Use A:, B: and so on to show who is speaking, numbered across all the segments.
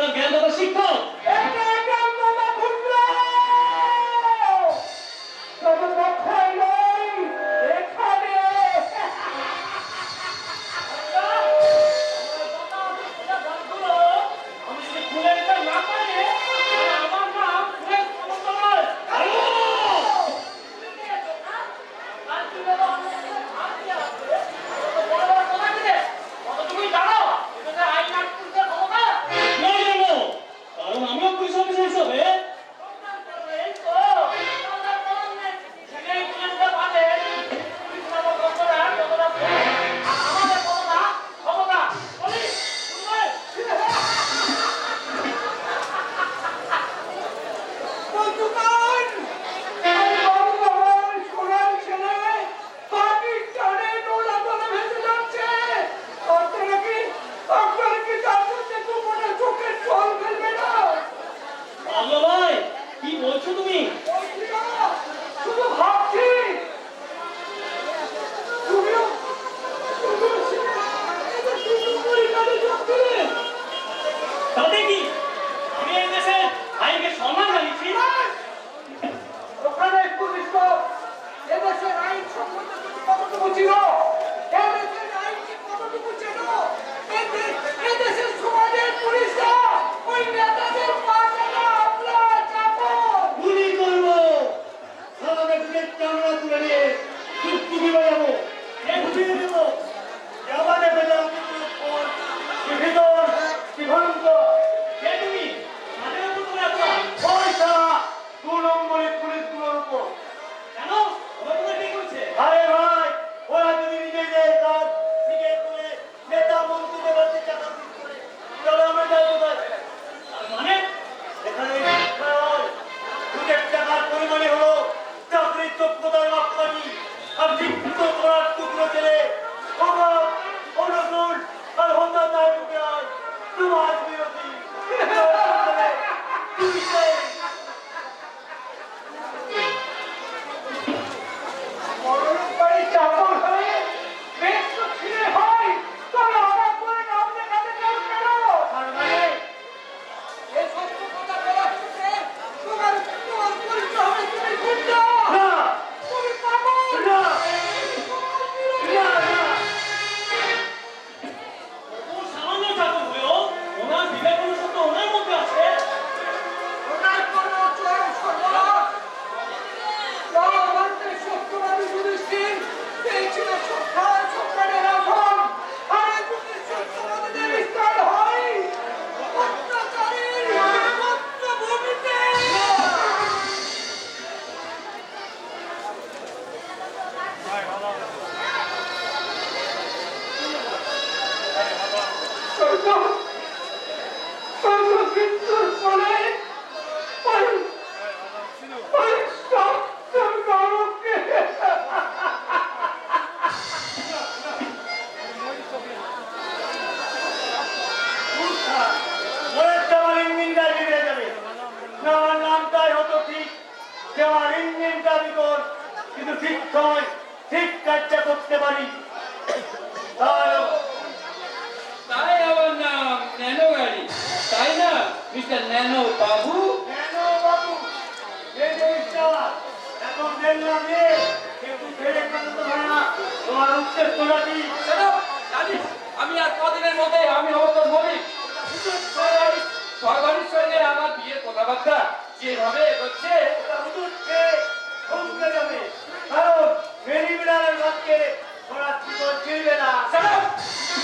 A: আপনার জ্ঞানদাতা শিক্ষক। কি বলছো তুমি?
B: শুধু ভাবছি
A: তাতে কি আমি এই দেশে আইনকে সম্মান জানিয়েছি।
B: ওখানে পুলিশ এদেশের আইন সম্বন্ধে তুমি কতটুকু ছিল, এদেশের আইনকে কতটুকু চেনো, এদেশের সমাজের পুলিশরা ওই নেতাদের পাশে না আমরা চাপড়
A: গুলি করবো, আমাদের চামড়া তুলে নিয়ে চুক্তি দিবে যাবো, বুঝিয়ে দেবো আমাদের বেলা ভিতর কি ভয়ঙ্কর। কে তুমি? আমাদের উপর তুমি এত পয়সা 2 নম্বরের পুলিশগুলোর উপর কেন? ওরা তোমার কি করছে? আরে ভাই, ওরা যদি নিজেদের কাজ শিখে করে নেতা মন্ত্রীদের কাছে টাকা দিতে করে তাহলে আমরা যাবো কোথায়? মানে এখানে শিক্ষা হয়, সুদের টাকার পরিমাণে হলো চাকরির যোগ্যতার মাপকাঠি। আর শিক্ষিত করার টুকরো ছেলে অভাব, অনশন আর হতাশায় ঢুকে হয় সমাজ বিরোধী।
B: চাপড় হয়ে বেশ তো ছিঁড়ে হয়, তবে অবাক করে নাম দেখাতে চাও কেন?
A: আর মানে
B: এই সত্য কথা বলার সাথে তোমার পরিচয় হবে তুমি গুন্ডা,
A: না
B: তুমি পাগল,
A: না
B: তুমি
A: না না, ও সামান্য ঠাকুর হয়েও ওনার বিবেক অনুসত্ব ওনার মধ্যে আছে।
B: ওনার কোনো চরম সর্বনাশ। মহাভারতের সত্যবাদী যুধিষ্ঠির পেয়েছিল সত্তানের আসন, আর এই যুগের সত্যবাদীদের স্থান হয় অত্যাচারীর পত্রভূমিতে। মৃত্যুর ফলে
A: ওর তোমার ইঞ্জিনটা বিগড়ে যাবে না, আমার নামটাই হতো ঠিক যে আমার ইঞ্জিনটা বিকট, কিন্তু ঠিক সময় ঠিক কাজটা করতে পারি।
C: তাই আমার নাম ন্যানো গাড়ি, তাই না মিস্টার ন্যানো বাবু?
A: কেন বাবু এই জিনিসটা এখন দেখলাম যে একটু ছেড়ে কথা তো হয় না, তোমার উদ্দেশ্যটা কি?
C: জানিস আমি আর কদিনের মধ্যে আমি হব তোর মলিক। সরকারের সঙ্গে আমার বিয়ের কথাবার্তা যেভাবে এগোচ্ছে
A: হুজুরকে হুমকে যাবে, কারণ মেরি বিলালের ভাগ্যে ওরা চিকন ছিড়বে না।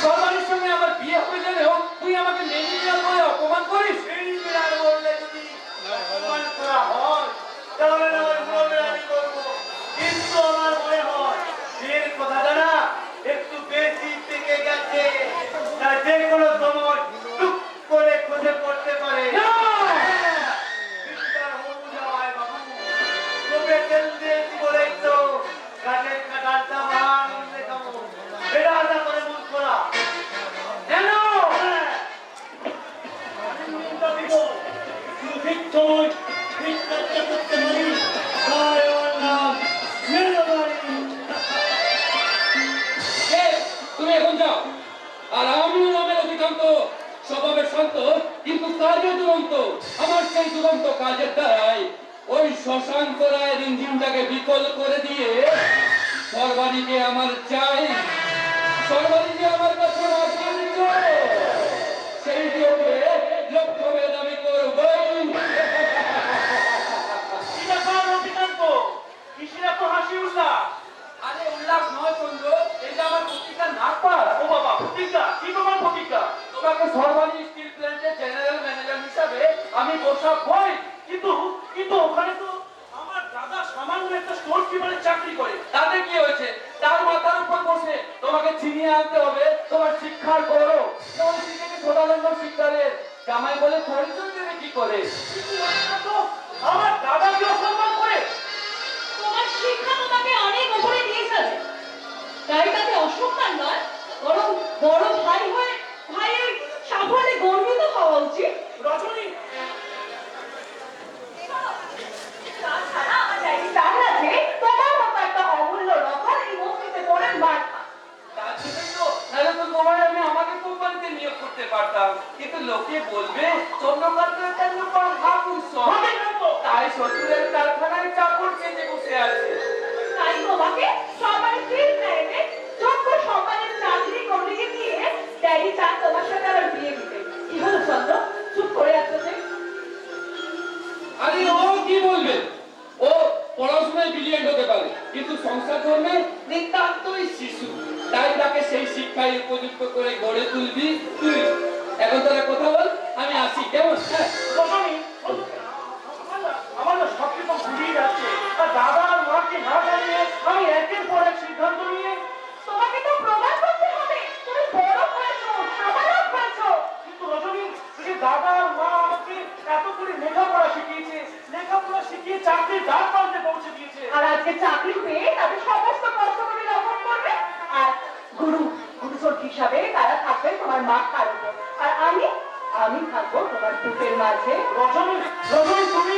C: সরকারের সঙ্গে আমার বিয়ে হয়ে গেলেও তুই আমাকে মেনে নিয়ে বলে অপমান করিস।
A: মেরি বিলাল বললে যদি অপমান করা হয় তাহলে না ওই বলবে আমি করবো, কিন্তু আমার মনে হয় বিয়ের কথাটা না একটু বেশি থেকে গেছে, তা যে কোনো সময় টুক করে খসে পড়তে পারে। চিন্তার হবু যাওয়ায় বাবু, তোকে তেল দিয়েছি বলেই তো গাছের কাটার দামান দেখাবো, এটা আশা করে মন করা
C: কেন?
A: ঠিক সময় ঠিক কাজটা করতে পারি, তাই আমার নাম মেরবাড়ি।
C: তুমি এখন যাও, আর আমিও নামের অধিকান্ত স্বভাবের শান্ত, কিন্তু তার আমার সেই দুরন্ত কাজের দ্বারাই ওই শশাঙ্ক রায়ের ইঞ্জিনটাকে বিকল করে দিয়ে সর্বাণীকে আমার চাই, সর্বাণীকে আমার কাছে রাখিয়ে দিত, সেই লোকে লক্ষ্যভেদ আমি করবই।
A: কি ব্যাপার রবিকান্ত? কিসের এত হাসি উল্লাস?
C: আরে উল্লাস নয় চন্দ্র, এটা আমার প্রতিজ্ঞা নাকপার।
A: ও বাবা, প্রতিজ্ঞা? কি তোমার প্রতিজ্ঞা?
C: তোমাকে সর্বাণী স্টিল প্ল্যান্টের জেনারেল ম্যানেজার হিসাবে আমি বসাবই।
A: কিন্তু কিন্তু ওখানে তো আমার দাদা সামান্য একটা স্টোর কিপারের চাকরি করে।
C: তাতে কি হয়েছে? তার মাথার উপর বসে তোমাকে ছিনিয়ে আনতে হবে তোমার শিক্ষার গৌরব। যেমন থেকে সদানন্দ শিকদারের জামাই বলে পরিচয় দেবে কি করে?
A: কিন্তু ওটা তো আমার দাদাকে অসম্মান করে।
D: তোমার শিক্ষা তোমাকে অনেক উপরে নিয়ে যাবে, তাই তাতে অসম্মান নয়, বরং বড় ভাই হয়ে ভাইয়ের সাফল্যে গর্বিত হওয়া উচিত।
A: রজনী,
D: তাছাড়া আমার ডায়েরি তার আছে তোমার মতো একটা অমূল্য রকম এই মসজিদে পড়ে মার খা।
C: তার জন্যই তো, নাহলে তো তোমার আমি আমাকে কোম্পানিতে নিয়োগ করতে পারতাম, কিন্তু লোকে বলবে চন্দ্রকান্তের কেন ভাবুস, তাই শ্বশুরের কারখানায় চাকর চেয়ে বসে আছে।
D: তাই তোমাকে সবার ফিল প্ল্যানেটে যোগ্য সম্মানের চাকরি করিয়ে দিয়ে ড্যাডি চান তোমার সাথে আবার বিয়ে দিতে। কি হলো চন্দ্র, চুপ করে আছো যে?
C: আরে ও কি বলবে? ও পড়াশোনায় ব্রিলিয়েন্ট হতে পারে, কিন্তু সংসার ধর্মে নিতান্তই শিশু। তাই তাকে সেই শিক্ষায় উপযুক্ত করে গড়ে তুলবি তুই। এখন তারা কথা বল, আমি আসি, কেমন? হ্যাঁ।
A: রজনী, আমার না সব কিছু ঘুরিয়ে যাচ্ছে। আর দাদা আর মাকে না জানিয়ে আমি একের পর এক সিদ্ধান্ত নিয়ে।
D: তোমাকে তো প্রমাণ করতে হবে তুমি বড় হয়েছো, সাবালক হয়েছো।
A: কিন্তু রজনী, ওই যে দাদা আর মা আমাকে এত করে লেখাপড়া শিখিয়েছে, লেখাপড়া শিখিয়ে চাকরির দ্বার প্রান্তে পৌঁছে দিয়েছে।
D: আর আজকে চাকরি পেয়ে তাদের সমস্ত কষ্ট করে লঙ্ঘন করবে। আর গুরুচর হিসাবে তারা থাকবে তোমার মাথার উপর, আর আমি থাকবো তোমার বুকের মাঝে।
A: রজনী, রজনী তুমি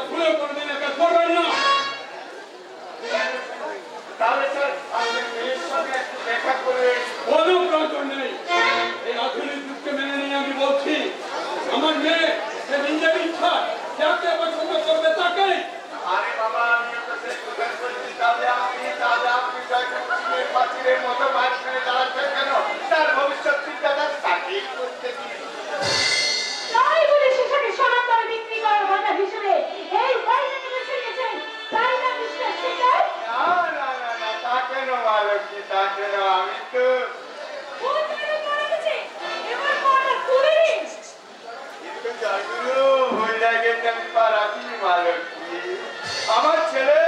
C: ভুলে কোনোদিন একা করবেন না।
A: তাহলে স্যার আপনি মেয়ের সঙ্গে একটু দেখা করে
C: কোনো প্রয়োজন নেই। এই আধুনিক যুগকে মেনে নিয়ে আমি বলছি, আমার মেয়ে সে নিজের ইচ্ছা যাকে পছন্দ করবে তাকে।
A: আরে বাবা আমি তো সেই কথা বলছি তাহলে আপনি জয়পুরের পাচিরের মতো মাঝখানে দাঁড়াচ্ছেন কেন? তার ভবিষ্যৎ চিন্তাটা তাকেই করতে দিন।
D: তাই বলে শিশুকে সনাতন বিক্রি করার মজা হিসেবে এই বাড়িটাকে বেছে নিয়েছেন, তাই না মিস্টার শেখর?
A: না তা কেন মালকী, তা কেন? আমি তো
D: ভুল করে পড়ে গেছে, এবার পড়া তুলে নিন।
A: কিন্তু জয়গুরু ভুল জায়গায় আমি পারাবি মালকী। আমার ছেলে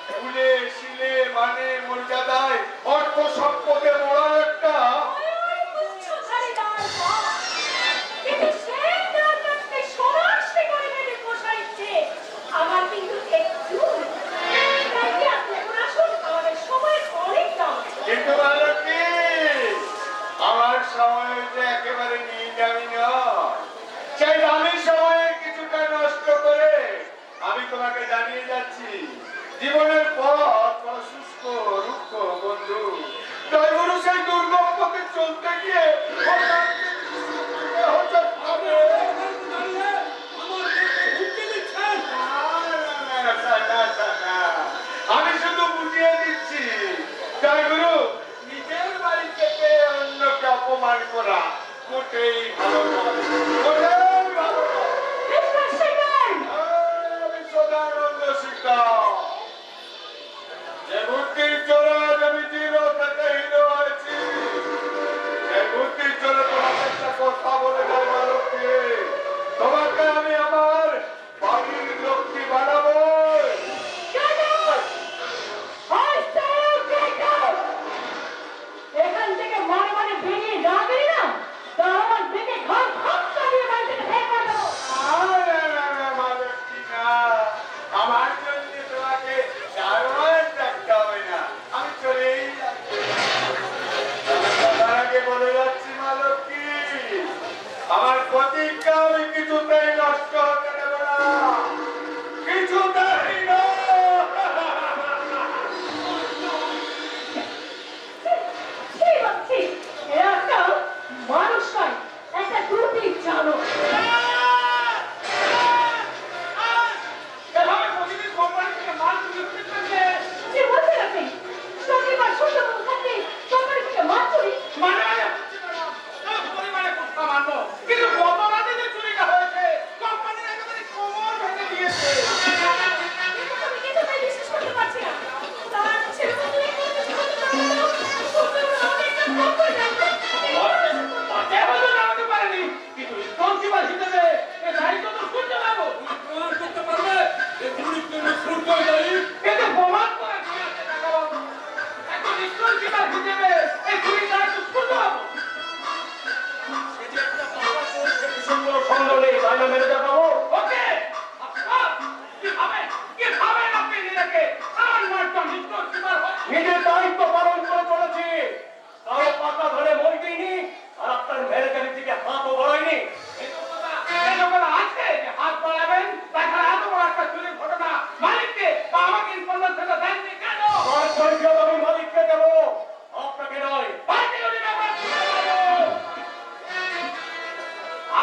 A: ফুলে শিলে মানে মর্যাদায় অর্থ সম্পদে বড় একটা
D: ওই বুঝছো ছাড়িদার বাপ। কিন্তু সে তার কাছে সরাসরি করে দেবে পোষা ইচ্ছে। আমার কিন্তু একটু তাই কি আপনি এখন আসুন, আমাদের সময় অনেক কম।
A: কিন্তু মালকী আমার সময় যে একেবারে নির্দামি নয়, সেই দামি সময়ে কিছুটা নষ্ট করে আমি তোমাকে জানিয়ে যাচ্ছি জীবনের পথ বড় শুষ্ক রুক্ষ বন্ধু। জয়গুরু সেই দুর্গম পথে চলতে গিয়ে হঠাৎ হঠাৎ ভাবে আমি শুধু বুঝিয়ে দিচ্ছি জয়গুরু নিজের বাড়ি থেকে অন্যকে অপমান করা মোটেই ভালো নয়, মোটেই ভালো নয়।
D: মিস্টার শেখর,
A: আমি সদানন্দ শিক্ষক যে বুদ্ধির চোরা আমি দৃঢ় থেকে হীন হয়েছি, যে বুদ্ধির চোরা তোমাকে একটা কথা বলে যায় মালকী, তোমাকে আমি আমার বাড়ির লক্ষ্মী বানাবো।
D: এখান থেকে মনে মনে বেরিয়ে না গেলি না, তার আমার দেখে ঘর ভাগ কাটিয়ে বাড়ি থেকে বের করে দেবো।
A: মালকী না, আমার জন্য তোমাকে দারোয়ান ডাকতে হবে না, আমি চলেই যাচ্ছি। তার আগে বলে যাচ্ছি মালকী, আমার প্রতিজ্ঞা আমি কিছুতেই নষ্ট হতে দেব না, কিছুতেই না।
D: সেই ভাবছি এরা একটা মানুষ নয়, একটা দুর্বৃত্ত জানো।
A: এভাবে প্রতিদিন কোম্পানি থেকে মাল চুরি করতে
D: যে বলতে গেছে শনিবার সুন্দর থাকতে সরকারি থেকে মাছ চুরি।
A: মানে পরিমাণে কথা মানবো, কিন্তু গত রাতে যে চুরিটা হয়েছে কোম্পানির একেবারে কোমর ভেঙে দিয়েছে।
D: কিন্তু আমি কিছুতেই বিশ্বাস করতে পারছি না। তার ছেলে বন্ধু এই করে কিছু করতে পারবে না। সুন্দর অনেকটা কম করে যাবে।
A: তাকে হয়তো জানাতে পারেনি, কিন্তু স্থলসীমা হিসেবে এ দায়িত্ব তো শুনতে পাবো।
C: প্রমাণ করতে পারবে যে গুলির জন্য শুট করে দাঁড়িয়ে
A: কিন্তু প্রমাণ করে কি আছে টাকাবাবু? একজন স্থলসীমা হিসেবে এই চুরির দায়িত্ব শুনতে পাবো। সন্দেহ নেই, তাই না ম্যানেজার বাবু? ওকে, কিভাবে আপনি নিজেকে সামান্য একজন স্থলসীমার নিজের দায়িত্ব পালন করে চলেছি, কারো পাতা ধরে মই দিইনি, আর আপনার ম্যানেজারের দিকে হাতও বাড়াইনি। এই লোকেরা আছে যে হাত বাড়াবেন, তাছাড়া এত বড় একটা চুরির ঘটনা মালিককে বা আমাকে ইনফরমেশন থেকে দেননি কেন? আমি মালিককে দেব, আপনাকে নয়।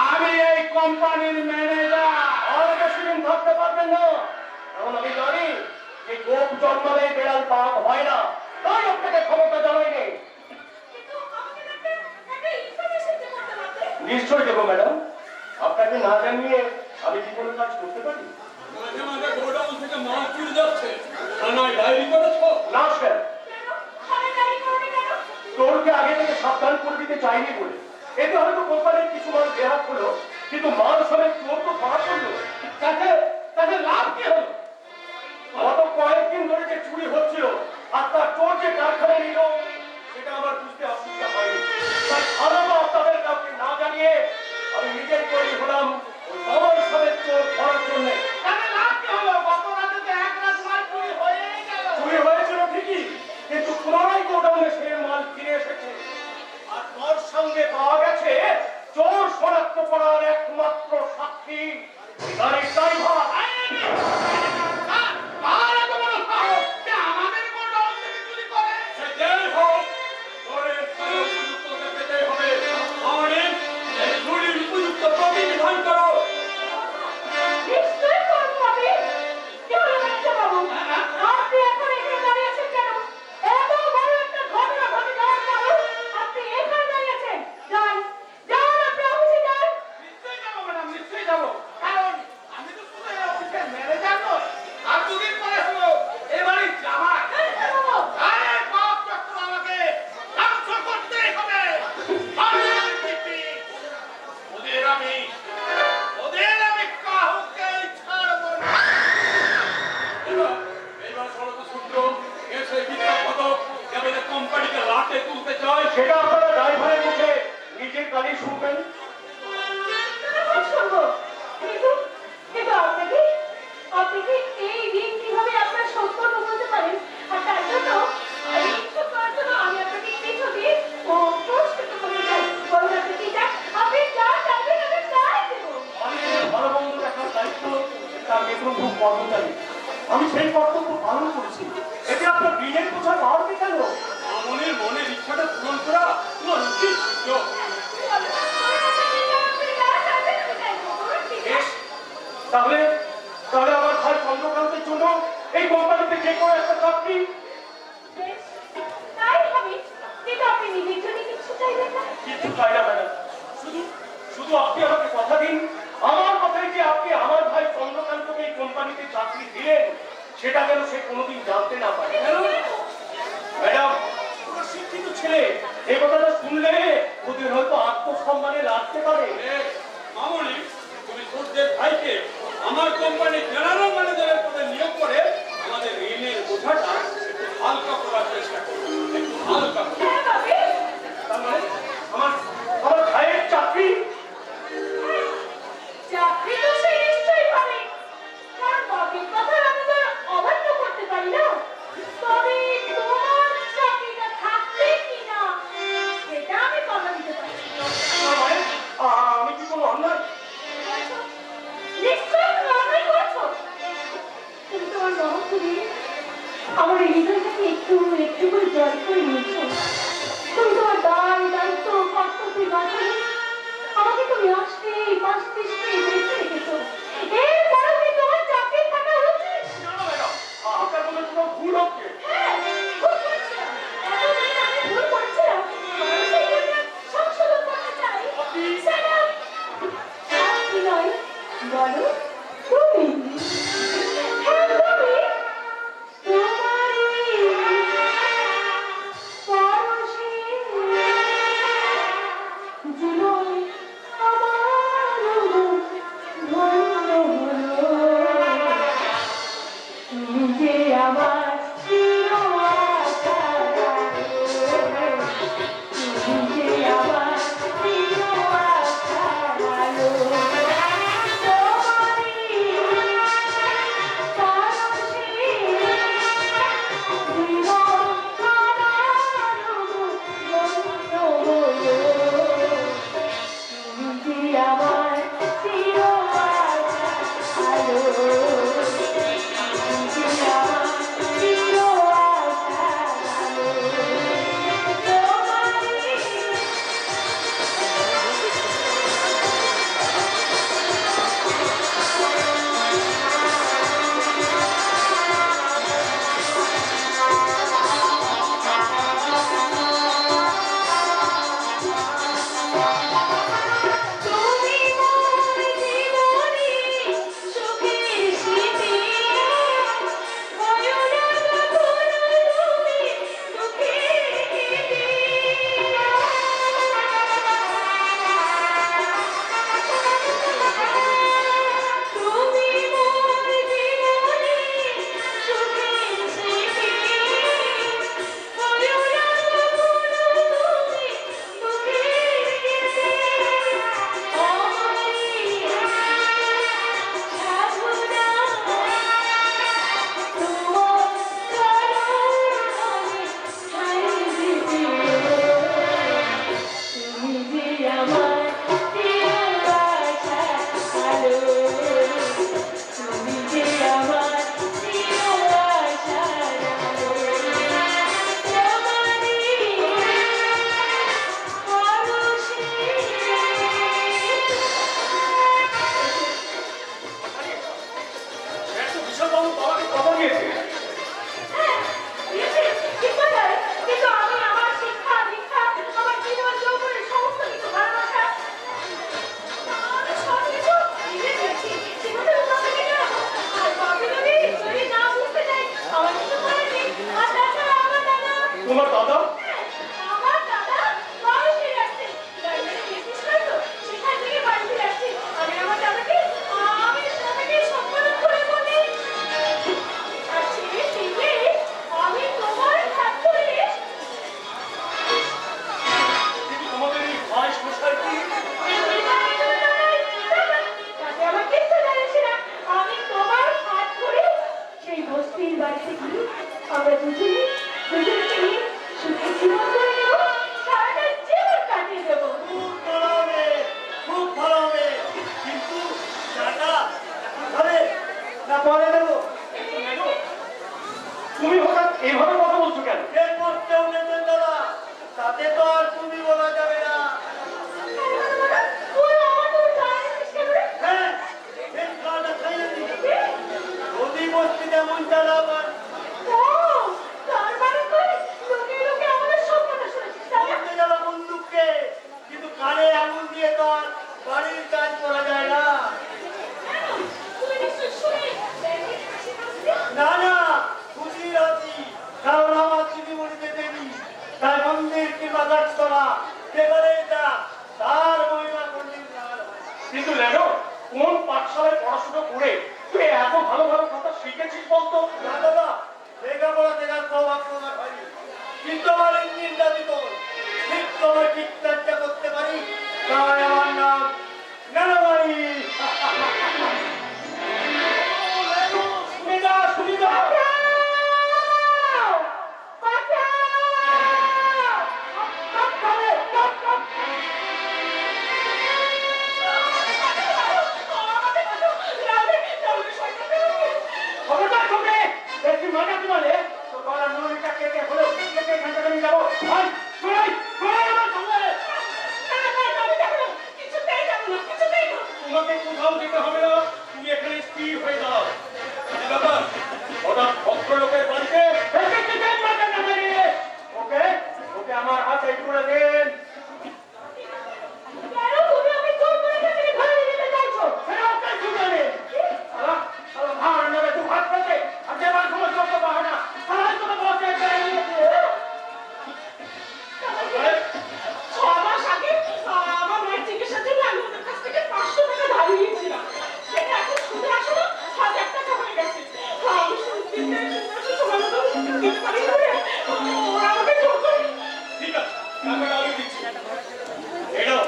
A: আমি এই কোম্পানির ম্যানেজার। আর বেশি দিন থাকতে পারবেন না, কারণ আমি জানি যে গোপ জন্মালে বেড়াল বাঘ হয় না, তাই আপনাকে ক্ষমতা জানাইনি।
D: কিন্তু আমাকে একটা ইনফরমেশন দিতে পারতে।
A: নিশ্চয় দেবো ম্যাডাম, আপনাকে না জানিয়ে আমি কি কোনো কাজ করতে পারি?
C: মাঝে মাঝে গোডাউন থেকে মাল চুরি যাচ্ছে, থানায় ডায়েরি করেছো?
A: না স্যার,
D: কেন? আমি গাড়ি করবে কেন?
A: তোরকে আগে থেকে সাবধান করে দিতে চাইনি বলে। এতে হয়তো কোম্পানির কিছু মাল বেহাত হলো, কিন্তু মাল সমেত চোর তো ধরা পড়লো। তাতে তাতে লাভ কি হলো? গত কয়েকদিন ধরে যে চুরি হচ্ছিল আর তার চোর যে কারখানা নিল, সেটা আমার বুঝতে অসুবিধা হয়নি। তাই খারাপ আপনাদের কাউকে না জানিয়ে আমি নিজের তৈরি হলাম ওই আমার সমেত চোর ধরার জন্য। তাতে লাভ কি হলো? গত রাতে তো এক রাত মাল চুরি হয়েই গেল। চুরি হয়েছিল ঠিকই, কিন্তু পুনরায় গোডাউনে সে মাল ফিরে এসেছে। আর তোর সঙ্গে পাওয়া গেছে চোর শনাক্ত করার একমাত্র
D: আপনি কি এই ঋণ কিভাবে আপনার সম্পর্ক বলতে পারেন? আর তার জন্য এই শোধ করার জন্য আমি আপনাকে কিছু দিন পুরস্কৃত করতে চাই। বলুন আপনি কি চান? আপনি যা চাইবেন আমি তাই দেবো।
A: আমি যে ভালো মন্দ দেখার দায়িত্ব তার বেতন খুব কর্মচারী, আমি সেই কর্তব্য পালন করেছি। এতে আপনার ঋণের বোঝা বাড়বে কেন?
C: মনের মনের ইচ্ছাটা পূরণ করা তোমার উচিত ছিল।
A: বেশ, তাহলে তাহলে আমার ভাই চন্দ্রকান্তের জন্য এই কোম্পানিতে যে কোনো একটা চাকরি।
D: বেশ, তাই হবে। কিন্তু আপনি নিজের জন্য কিছু চাইবেন না?
A: কিছু চাই না ম্যাডাম, শুধু শুধু আপনি আমাকে কথা দিন, আমার কথাই যে আপনি আমার ভাই চন্দ্রকান্তকে এই কোম্পানিতে চাকরি দিলেন সেটা যেন সে কোনোদিন জানতে না পারে। ম্যাডাম, ওরা শিক্ষিত ছেলে, এই কথাটা শুনলে ওদের হয়তো আত্মসম্মানে লাগতে পারে।
C: মামুনি, তুমি সূর্যের ভাইকে আমার কোম্পানি জেনারেল ম্যানেজারের পদে নিয়োগ করে আমাদের ঋণের বোঝাটা একটু হালকা করার চেষ্টা করো, একটু হালকা করো।
D: হ্যাঁ ভাবি।
A: তার মানে আমার আমার ভাইয়ের চাকরি।
D: চাকরি তো সে নিশ্চয়ই পাবে, কারণ বাবির কথা আমি তো আর অমান্য করতে পারি না। তবে তোমার চাকরিটা থাকবে কিনা সেটা আমি কথা দিতে পারি।
A: তার মানে আমি কি কোনো অন্যায়?
D: নিশ্চয়ই তুমি অন্যায় করছো। তুমি তোমার রহস্য দিয়ে আমার এই হৃদয়টাকে একটু একটু করে জয় করে নিয়েছো। তুমি তোমার দায় দায়িত্ব কর্তব্যের মাঝে আমাকে তুমি আসতে বাঁচতে বেঁচে রেখেছো। এরপরেও কি তোমার চাকরি থাকা উচিত?
A: না না ম্যাডাম, আপনার মনে কোনো ভুল হচ্ছে।
D: হ্যাঁ, ভুল করেছিলাম। এতদিন আমি ভুল করেছিলাম। আমি সেই জন্য সংশোধন করতে চাই। সেটা আপনি নয়, বলো তুমি। হ্যাঁ, তুমি। তোমারই পরশে জীবন আমার ধন্য হলো। তুমি যে আমার চির আশা, তুমি যে আমার চির আশা আলো। তোমারই পরশে জীবন আমার ধন্য হলো। তুমি যে আমার চির আশা আলো। তুমি মোর জীবনে সুখের স্মৃতি, হয়ো না কখনো তুমি দুঃখের স্মৃতি। তুমি মোর জীবনে সুখের স্মৃতি, হয়ো না কখনো তুমি দুঃখের স্মৃতি।
A: এত বিশালবাবু বাবাকে কথা দিয়েছে।
D: হ্যাঁ, দিয়েছি, ঠিক কথাই। কিন্তু আমি আমার শিক্ষা, দীক্ষা, আমার জীবন যৌবনের সমস্ত কিছু ভালোবাসা আমি সবকিছু দিয়ে দিয়েছি। জীবনের উন্নতির জন্য। আর বাকি যদি না বুঝতে চাই, আমার কিছু করার নেই। আর তাছাড়া আমার দাদা,
A: তোমার দাদা?
D: হ্যাঁ, আমার দাদা বাড়ি ফিরে আসছে। গাড়িতে বিজনেস করে তো, সেখান থেকে বাড়ি ফিরে আসছে। আমি আমার দাদাকে সম্মান করে বলি। আসছি। আমরা দুজনে দুজনকে নিয়ে সুখে জীবন করে নেব, সারাটা জীবন কাটিয়ে দেবো।
A: খুব ভালো হবে, খুব ভালো হবে। কিন্তু টাকা এখন ধরে না পরে দেবো?
C: তুমি হঠাৎ এইভাবে কথা বলছো কেন?
A: এর করতে উঠেছেন দাদা, তাতে তো আর তুমি বলা যাবে না।
D: ওই আমার তো জানিস কেন রে?
A: হ্যাঁ, এই খাওয়াটা খাইয়ে দিই। নদী বস্তি যেমন চালাবার
D: ও, তার মানে তুই লোকে লোকে আমাদের সব কথা শুনেছিস, তাই না?
A: করতে যাওয়া বন্দুককে, কিন্তু কানে আঙুল দিয়ে তো আর বাড়ির কাজ করা যায় না।
D: তুই নিশ্চয়ই শুনে ব্যাংকের কাছে আসছিস?
A: না না, খুশি আছি, কারণ আমার দিদিমণিকে দেবী, তাই মন্দির কিংবা গাছতলা যেখানে যা তার মহিমা করলেন তার।
C: কিন্তু লেনো, কোন পাঠশালায় পড়াশোনা করে তুই এত ভালো ভালো কথা শিখেছিস বলতো?
A: না দাদা, লেখাপড়া দেখার সৌভাগ্য আমার হয়নি, কিন্তু আমার ইঞ্জিনটা বিকল, ঠিক সময় ঠিক কাজটা করতে পারি, তাই আমার নাম নানাবাড়ি।
C: সুনিতা, সুনিতা! খবরদার তোকে! বেশি মজা তোমালে তো গলার নলিটা কেটে হলেও কেটে এখান থেকে নিয়ে যাবো। ভাই, চলাই, চলাই আমার সঙ্গে! তোমাকে কোথাও যেতে হবে না, তুমি এখানে স্থির হয়ে যাও। কি ব্যাপার? হঠাৎ ভদ্রলোকের বাড়িতে এসে কি দেন মাথা না মারিয়ে? ওকে, ওকে আমার হাতে তুলে দিন। সেটা ওকে তুলে দিন। শালা, শালা ভাড় নেবে দু হাত পেতে, আর যেবার সময় যত বাহানা, শালাই তোকে বসে এখানে নিয়েছে। ঠিক আছে, টাকাটা আমি দিচ্ছি। এই নাও,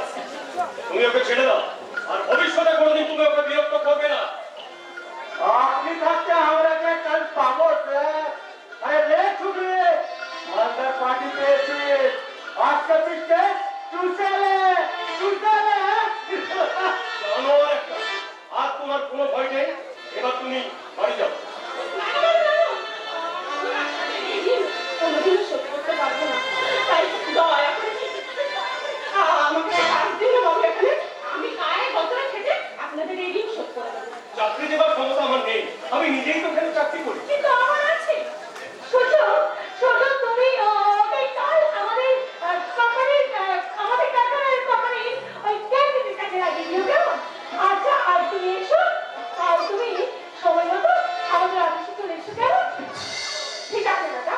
C: তুমি ওকে ছেড়ে দাও, আর ভবিষ্যতে কোনোদিন তুমি ওকে বিরক্ত করবে না।
A: আপনি থাকতে আমরা যে কাল পাবো স্যার। আরে রে ছুটি, মালদার পার্টি পেয়েছি, আজকে পিঠে চুষালে, চুষালে।
C: জানোয়ার একটা। আর তোমার কোনো ভয় নেই, এবার তুমি বাড়ি যাও।
D: আপনাদের এই ঋণ শোধ করে দেবো।
C: চাকরি দেওয়ার ক্ষমতা আমার নেই, আমি নিজেই তো এখানে চাকরি করি।
D: কিন্তু আমার আছে। শোনো, শোনো, তুমি ওকে কাল আমাদের কোম্পানির আমাদের কারখানার কোম্পানির ওই ক্যান্টিনের কাছে লাগিয়ে দিও, কেমন? আচ্ছা, আর তুমি এসো, আর তুমি সময় মতো আমাদের অফিসে চলে এসো, কেমন? ঠিক আছে দাদা,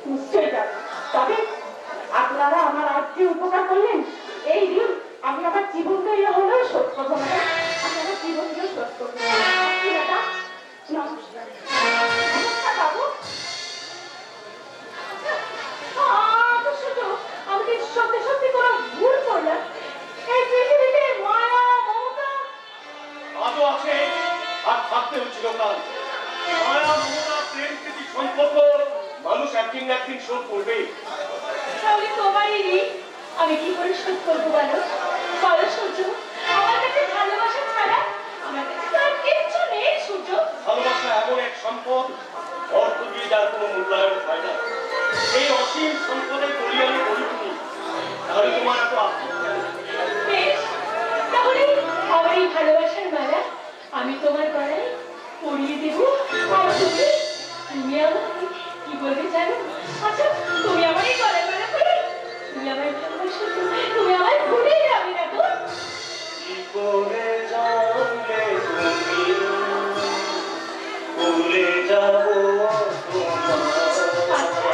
D: নিশ্চয়ই যাবো। তবে আপনারা আমার আজ যে উপকার করলেন, এই ঋণ আমি আমার জীবন দিয়ে হলেও শোধ করবো না। আমি আমার জীবন দিয়েও শোধ করবো। কি দাদা? নমস্কার। নমস্কার বাবু। শুধু আমি কি সত্যি সত্যি কোনো ভুল করলাম? এই পৃথিবীতে মায়া মমতা
C: আজও আছে, আর থাকতেও চিরকাল। মায়া, মমতা, প্রেম, প্রীতি, সম্পর্ক মানুষ একদিন না একদিন শোধ করবে।
D: তাহলে তোমারই ঋণ আমি কি করে শোধ করবো বলো? বলো সূর্য, আমার কাছে ভালোবাসা ছাড়া আমার কাছে তো আর কিচ্ছু নেই সূর্য।
C: ভালোবাসা এমন এক সম্পদ, অর্থ দিয়ে যার কোনো মূল্যায়ন হয় না। এই অসীম সম্পদের পরিমাণে বলি তুমি, তাহলে তোমার এত আত্মীয় কেন?
D: বেশ, তাহলে আমার এই ভালোবাসার মালা আমি তোমার গলায় পরিয়ে দেবো। আর তুমি তুমি আমাকে কি বলতে জানো? আচ্ছা, তুমি আমার এই গলায় মালা পরে তুমি আমার ভালোবাসো, তুমি আমার ভুলে যাবে না তো?
A: কি করে জানলে তুমি ভুলে যাবো তোমার?
D: আচ্ছা,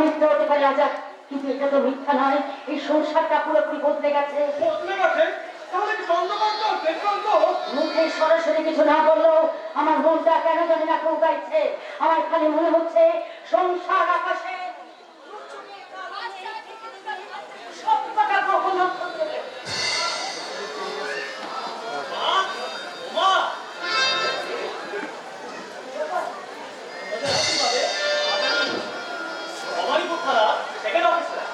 D: মিথ্যা হতে পারে আজাদ, কিন্তু এটা তো মিথ্যা নয়। এই সংসারটা পুরোপুরি বদলে গেছে।
B: বদলে গেছে? তাহলে কি চন্দ্রকান্ত দেবকান্ত?
D: মুখে সরাসরি কিছু না বললেও আমার মনটা কেন জানি না কেউ গাইছে। আমার খালি মনে হচ্ছে সংসার আকাশে সব কটা গ্রহ নক্ষত্র।
A: মা আমারই খুব খারাপ। সেকেন্ড অফিসার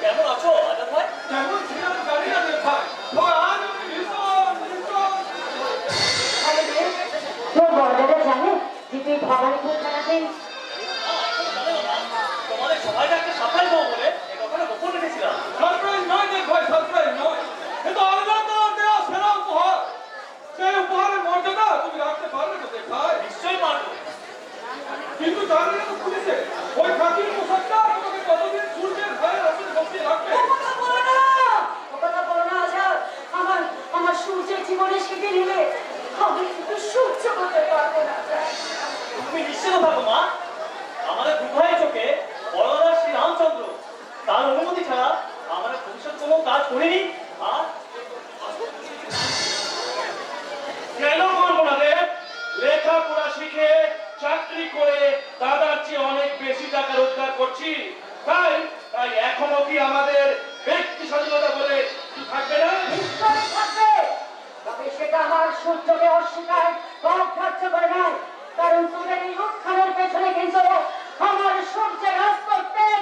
A: কেমন আছো আজাদ ভাই?
B: কেমন ছিলাম জানি না দেব ভাই, তবে আজ আমি ভীষণ
D: তোর বড়দাদা জানে যে তুই ভবানীপুর থানাতেই?
A: তোমাদের সবাইকে একটা সাপ্লাই দেবো বলে এই কথাটা গোপন রেখেছিলাম।
B: সারপ্রাইজ নয় দেব ভাই, সারপ্রাইজ নয়। কিন্তু আলাদা দেওয়া সেরা উপহার। সেই উপহারের মর্যাদা তুমি রাখতে পারবে না দেব ভাই।
A: নিশ্চয়ই পারবো।
B: কিন্তু জানি না তো পুলিশে ওই খাকির পোশাকটা তোমাকে কতদিন সূর্যের ঘরের রাস্তায় বসিয়ে রাখবে।
D: ও কথা বলো না, ও কথা বলো না আজাদ। আমার সূর্যের জীবনে সেটি নিলে আমি কিন্তু সহ্য করতে পারবো না।
A: তুমি নিশ্চিত থাকো মা, আমাদের দুভাইয়ের চোখে বড়দাদা শ্রী রামচন্দ্র তার অনুমতি ছাড়া আমাদের ভবিষ্যৎ কোনো কাজ করিনি। আর
E: কেন করবো না রে? লেখাপড়া শিখে চাকরি করে দাদার চেয়ে অনেক বেশি টাকা রোজগার করছি। তাই তাই এখনো কি আমাদের ব্যক্তি স্বাধীনতা বলে থাকবে না?
D: নিশ্চয়ই থাকবে, তবে সেটা আমার সূর্যকে অস্বীকার খরচ করে নয়। কারণ তোদের এই উত্থানের পেছনে কিন্তু আমার সূর্য রাজ করতেন।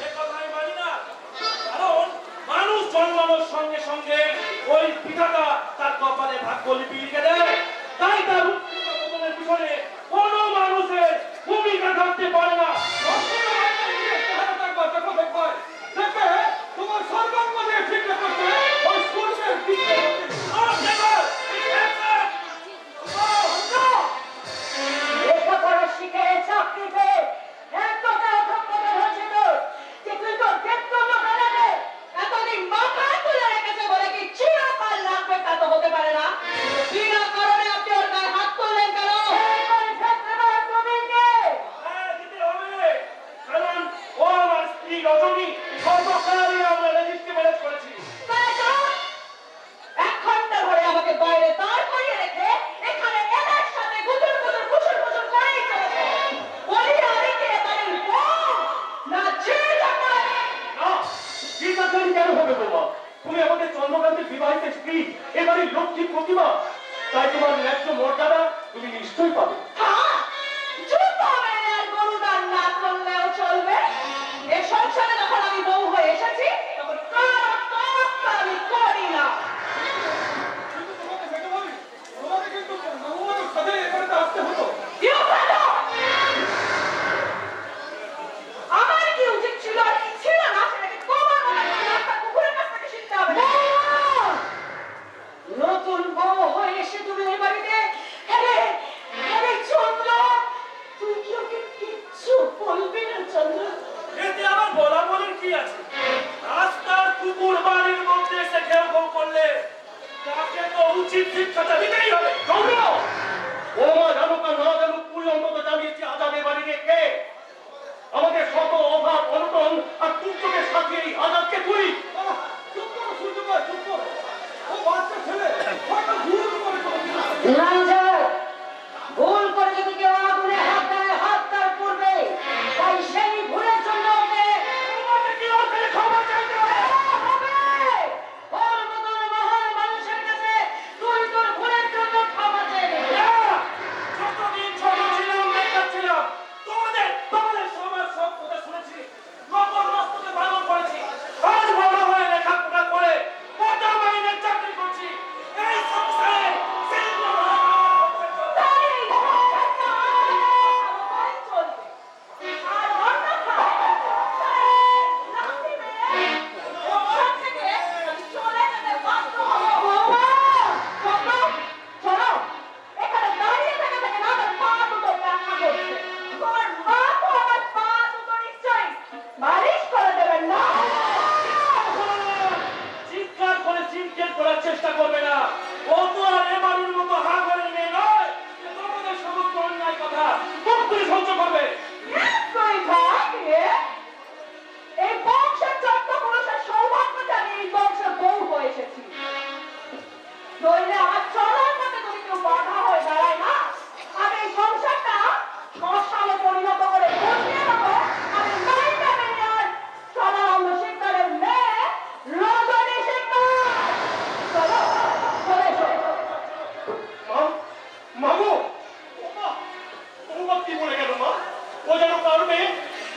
E: এ কথা আমি মানি না। কারণ মানুষ জন্মানোর সঙ্গে সঙ্গে ওই পিতাটা তার কপালে ভাগ্য লিখে দেয়। তাই তার উত্তর পতনের পিছনে কোনো মানুষের ভূমিকা থাকতে পারে না।
B: দেখবে তোমার সর্বাঙ্গ দিয়ে ফিরতে করছে ওই সূর্যের দিকে।
D: লেখাপড়া শিখে চাকরি পেয়ে এতটা অধঃপতন হয়েছে তোর যে তুই তোর বেতন কারণে এতদিন মাথা তুলে রেখেছে বলে কি চিরকাল লাগবে তা তো হতে পারে না। বিনা কারণে আপনি ওর গায়ে হাত তুললেন কেন?
E: হ্যাঁ, দিতে হবে। কারণ ও আমার স্ত্রী রজনী, সর্বকালই আমরা রেজিস্ট্রি ম্যারেজ করেছি।
D: এক ঘন্টা ধরে আমাকে বাইরে দাঁড় করিয়ে রেখে এখানে এদের সাথে গুজর গুজর গুজর গুজর করেই চলেছে। বলি আমি কে বাড়ির বউ না চিরকাল?
E: না, চিন্তাকারী কেন হবে বাবা? তুমি আমাদের চন্দ্রকান্তের বিবাহিত স্ত্রী, এবারে লক্ষ্মী প্রতিমা। তাই তোমার ন্যায্য মর্যাদা তুমি নিশ্চয়ই পাবে।
D: হ্যাঁ, চুপ হবে আর গরুদান না করলেও চলবে। এ সংসারে যখন আমি বউ হয়ে এসেছি তখন কারো তোয়াক্কা আমি করি না।
B: কিন্তু তোমাকে সেটা বলি, তোমাকে কিন্তু নবমানের সাথে এবারে আসতে হতো।
D: You fellow! আমার কি উচিত ছিল আর কি ছিল না সেটাকে তোমার মনে করে রাস্তা কুকুরের কাছ থেকে শিখতে হবে। নতুন বউ হয়ে এসে তুমি এই বাড়িতে আরে চন্দ্র, তুই কি ওকে কিচ্ছু বলবি না চন্দ্র?
E: এতে আমার বলা বলার কি আছে? রাস্তার কুকুর বাড়ির মধ্যে এসে ঘেউ ঘেউ করলে তাকে তো উচিত শিক্ষাটা দিতেই হবে। চন্দ্র, ও মা জানুক আর না জানুক, তুই অন্তত জানিয়েছি আজাদের বাড়ি রেখে আমাদের শত অভাব অনটন আর তুচ্ছকে সাথিয়ে এই আজাদকে তুই।
B: চুপ করো সূর্য ভাই, চুপ করো। ও বাচ্চা ছেলে, হয়তো ভুল করে তোমাকে।
D: না যায়, ভুল করে যদি কেউ আগুনে হাত দেয় হাত তার পূর্বে। তাই সেই ভুলের জন্য ওকে
E: তোমাকে কি ওর কাছে ক্ষমা চাইতে হবে?
D: হবে। ওর মতন মহান মানুষের কাছে তুই তোর ভুলের জন্য ক্ষমা চেয়ে নিবি।
E: না,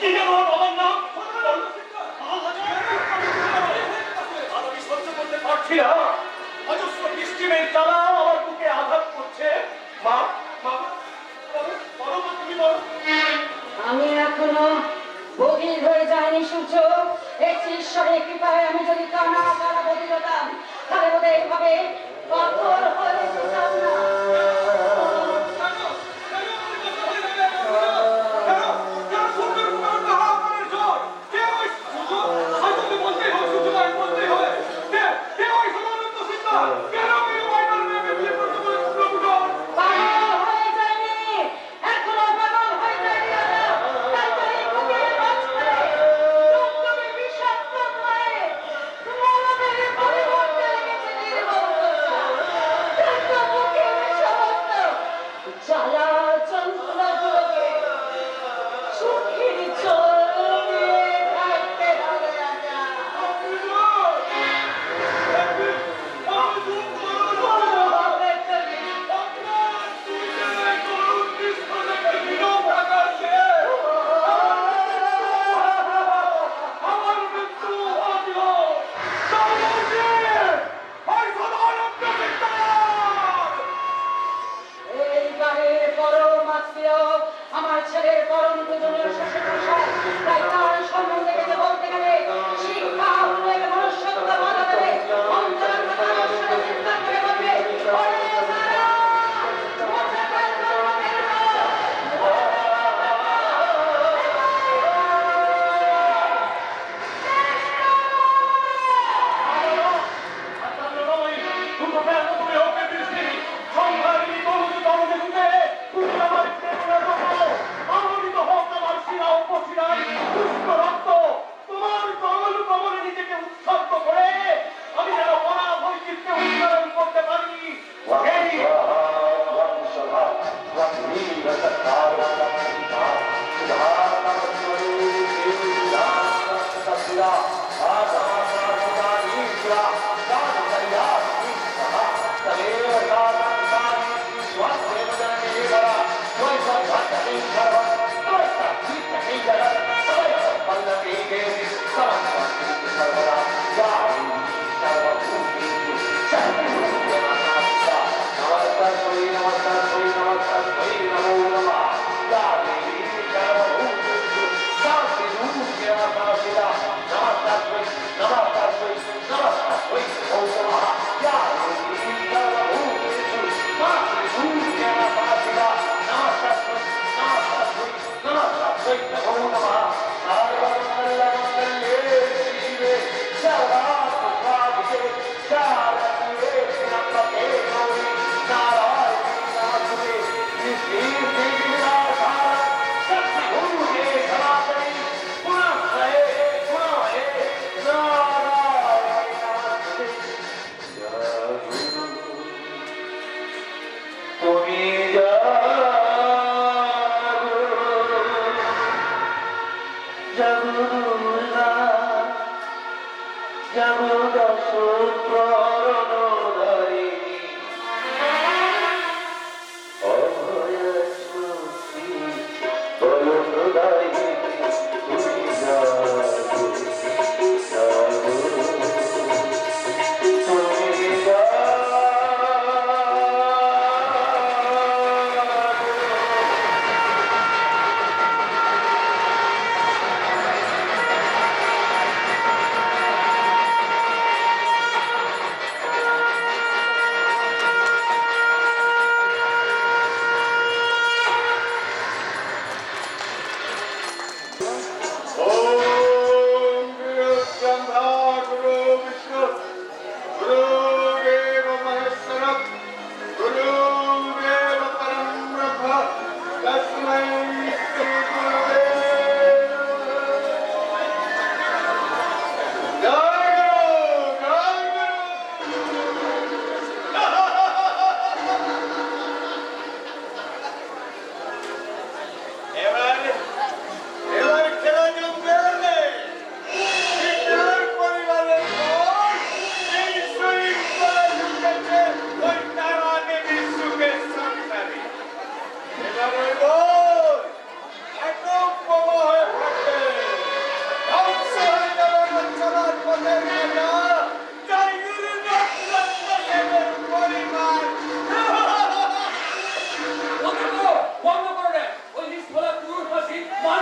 E: কি যেন ওর বাবার নাম? আর আমি সহ্য করতে পারছি না। অজস্র বৃষ্টিমের জ্বালা আমার বুকে আঘাত করছে। মা, মা, বলো, বলো মা, তুমি বলো।
F: আমি এখনো বগির হয়ে যাইনি সূর্য। একটি ঈশ্বরের কৃপায় আমি যদি কানা কানা বদল হতাম, তাহলে বোধ এইভাবে পাথর হয়ে যেতাম না। পাগল হয়ে যায়নি, এখনো পাগল হয়ে যায়নি দাদা। তাই তো এই বুকের মাঝখানে টুকটুকে বিষাক্ত হয়ে মরণের পরিবর্তে লেগেছে নির্মমতা। তাই তো বুকের সমস্ত জ্বালা যন্ত্রণাগুলোকে চোখের জল দিয়ে থাকতে হবে রাজা। বড় হবে তুমি।
E: আমার মৃত্যু হল।
F: এইবারের পরম আত্মীয় আমার ছেলের পরম পূজনীয় শ্বশুরমশাই। তাই তার সম্বন্ধে কিছু বলতে গেলে শিক্ষা উন্নয়ন মনুষ্যত্ব বাধা দেবে। অন্তরাত্মা মানুষের চিন্তা করে বলবে, ওরে সারা, মোটা কাজ করবে না।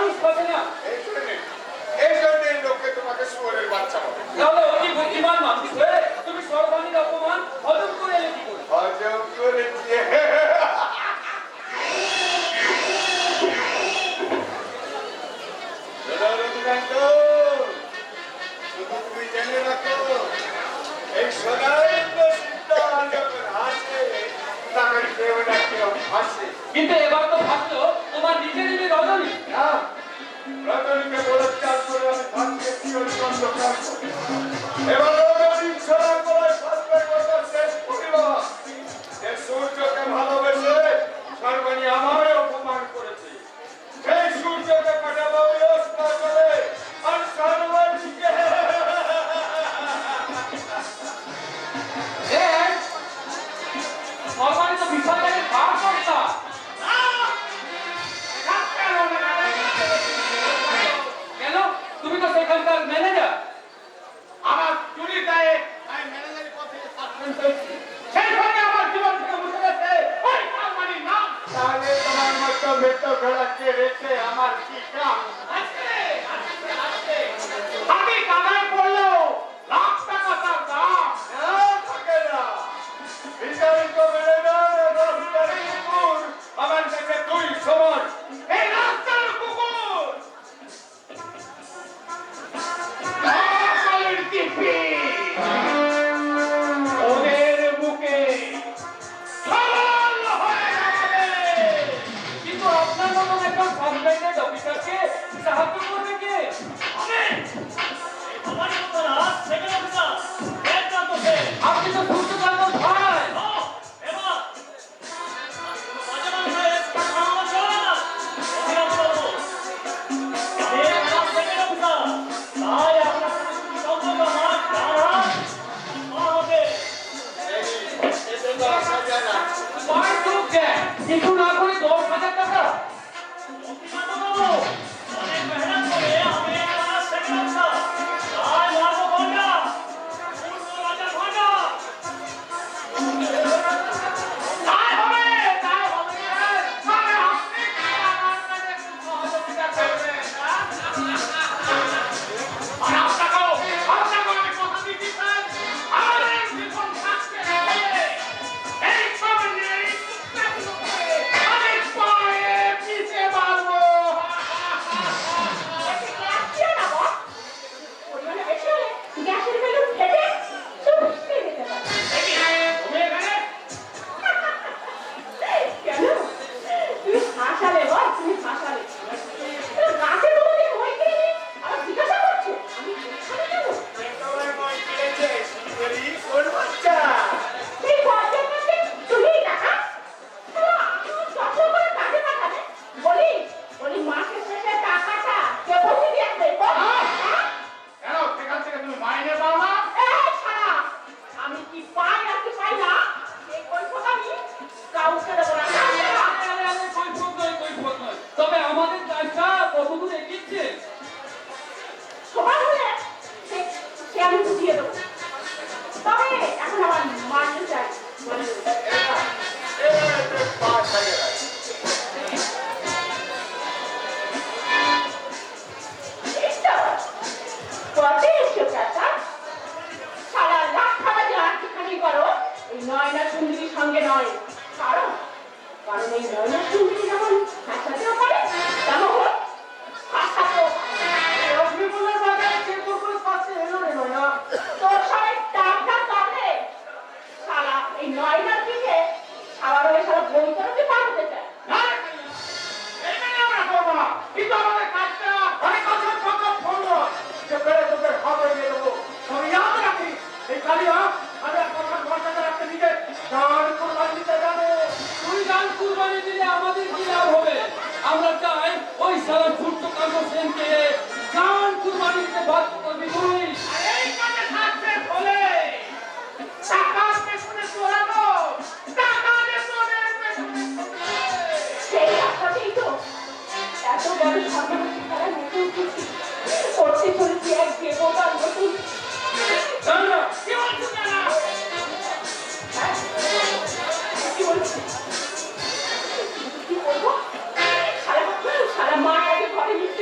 C: মানুষ হবে না।
G: এই জন্য লোকে তোমাকে শুয়োরের বাচ্চা বলে।
C: তাহলে অতি বুদ্ধিমান মানুষ হয়ে তুমি সর্বাণীর অপমান হজম করে এলে কি করে?
G: হজম করেছি। রঘুকান্ত, শুধু তুমি জেনে রাখো, এই সদাই সিদ্ধা যখন হাসে তখন কেউ না কেউ হাসে।
C: কিন্তু এবার তো ভাবলো তোমার নিজেরই মেয়ে রজনী।
G: না, রজনীকে বলাৎকার করে আমি ভাগ্যে চিরদিগন্ত প্রাপ্ত। এবার রজনী ছাড়া করায় ফাঁসবে কথা শেষ পরিবার। যে সূর্যকে ভালোবেসে সর্বাণী আমায় অপমান করেছে, সেই সূর্যকে পাঠাবো ওই অস্ত্র করে আর সর্বাণীকে
C: সর্বাণী তো বিষয়টাকে পার করতা। কেন? তুমি তো সেখানকার ম্যানেজার।
E: আমার চুরির দায়ে আমি ম্যানেজারের পদ থেকে সাসপেন্ড হয়েছি। সেই সঙ্গে আমার জীবন থেকে মুছে গেছে ওই সর্বাণীর নাম।
G: তাহলে তোমার মতো ভেত ঘোড়াকে রেখে আমার কি কাম?
E: আমি কাদায় পড়লেও লাখ টাকা তার দাম।
G: না, থাকে না। বিচারিত মেলে না, রাস্তার কুকুর আমার কাছে তুই সমান।
E: এই রাস্তার কুকুর কালের দিব্যি ওদের বুকে সরল হয়ে যাবে।
C: কিন্তু আপনার মতন একজন সাসপেন্ডেড অফিসারকে সাহায্য করবে কে?
A: আমার কথা না, সেকেন্ড অফিসার এক প্রান্ত সে।
C: আপনি তো সূর্যকান্ত ভাই।
A: এবার মাঝে মাঝে খাওয়া চলে না। অভিনব বাবু, আমি আমার সেকেন্ড অফিসার, তাই আপনার সম্পর্ক আমার জানা হবে।
G: এতে তো আসা যায় না।
C: পাঁচ লোক দেয়, কিছু না করে 10,000 টাকা।
A: অভিনব বাবু, অনেক মেহনত করে আমি আমার সেকেন্ড অফিসার, তাই মারবো ভাঙা, পূর্ণ রাজা ভাঙা।
E: তাই হবে, তাই হবে। তবে আপনি আমার কাছে একটু সহযোগিতা করবেন, না? আর আপনাকেও আমি কথা দিতে চাই, আমাদের জীবন থাকতে হলে এই সামনে এই কুত্তাগুলোকে আমি পায়ে পিষে মারবো।
D: গ্যাসটিও না বস। পরিমাণে বেশি হলে গ্যাসের বেলুন ফেটে চুপসে যেতে পারে।
E: তুমি এখানে
D: কেন? তুমি হাসালে বস, তুমি হাসালে। রাতে তোমাকে মই কিনে আবার জিজ্ঞাসা করছো আমি এখানে কেন?
G: তোমার মন কিনেছে, সুন্দরী কোন বাচ্চা?
D: সেই খরচের মধ্যে তুমি টাকা আমিও যত্ন করে কাজে পাঠাবে। বলি মাসের শেষে টাকাটা কে বসে দিয়ে আসবে বল? হ্যাঁ?
E: কেন সেখান থেকে তুমি মাইনে পাও না?
D: এই ছাড়া, আমি কি পাই আর কি পাই না এই কৈফত আমি কাউকে দেবো না, কাউকে না।
C: আরে, কৈফিয়ত নয়। তবে আমাদের কাজটা কতদূর এগিয়েছে?
D: সবার হলে সে আমি বুঝিয়ে দেবো। তবে এখন আমার মানতে চাই, মানতে চাই।
G: এবার একটু পা ছাড়িয়ে রাখ।
D: এই তো, কবে এসো চাচা? সারা রাত খাবার যে আর্টিখানি করো এই নয়না সুন্দরীর সঙ্গে নয়। কারণ এই নয়না সুন্দরী যেমন হাসাতেও পারে তেমন হাসাতেও পারে।
B: রশ্মিপুরের বাজারে চেকর করে পাচ্ছে এলো রে নয়না।
D: তোর সবাই টাকা পাবে শালা এই নয়নার দিকে আবার ওই শালা বই করতে পারতে চায়।
E: না, এই মেনে আমরা করবো না। কিন্তু আমাদের কাজটা অনেক বছর পর করবো।
B: যে বেড়ে তোদের হাতে দিয়ে দেবো। তবে ইয়াদ রাখিস, এই কালিয়া আমি এক কথা ভরসাতে রাখতে নিজে গান কোরবানি দিতে যাবে।
C: তুই গান কুরবানি দিলে আমাদের কি লাভ হবে? আমরা চাই ওই সারা সূর্যকান্ত সেনকে গান কুরবানি দিতে বাধ্য করবি তুই।
E: আর এই কাজে থাকবে বলে টাকার পেছনে দৌড়ানো, টাকা পেছনে
D: সেই রাস্তাতেই তো এত বড় সর্বনাশী তারা নেমে উঠেছে। করতে চলেছি এক দেবতার নতুন।
C: জানো
E: কি বলছো জানা?
D: হ্যাঁ? কি বলছি? কি করবো? সারা মা আগে ঘরে নিচ্ছে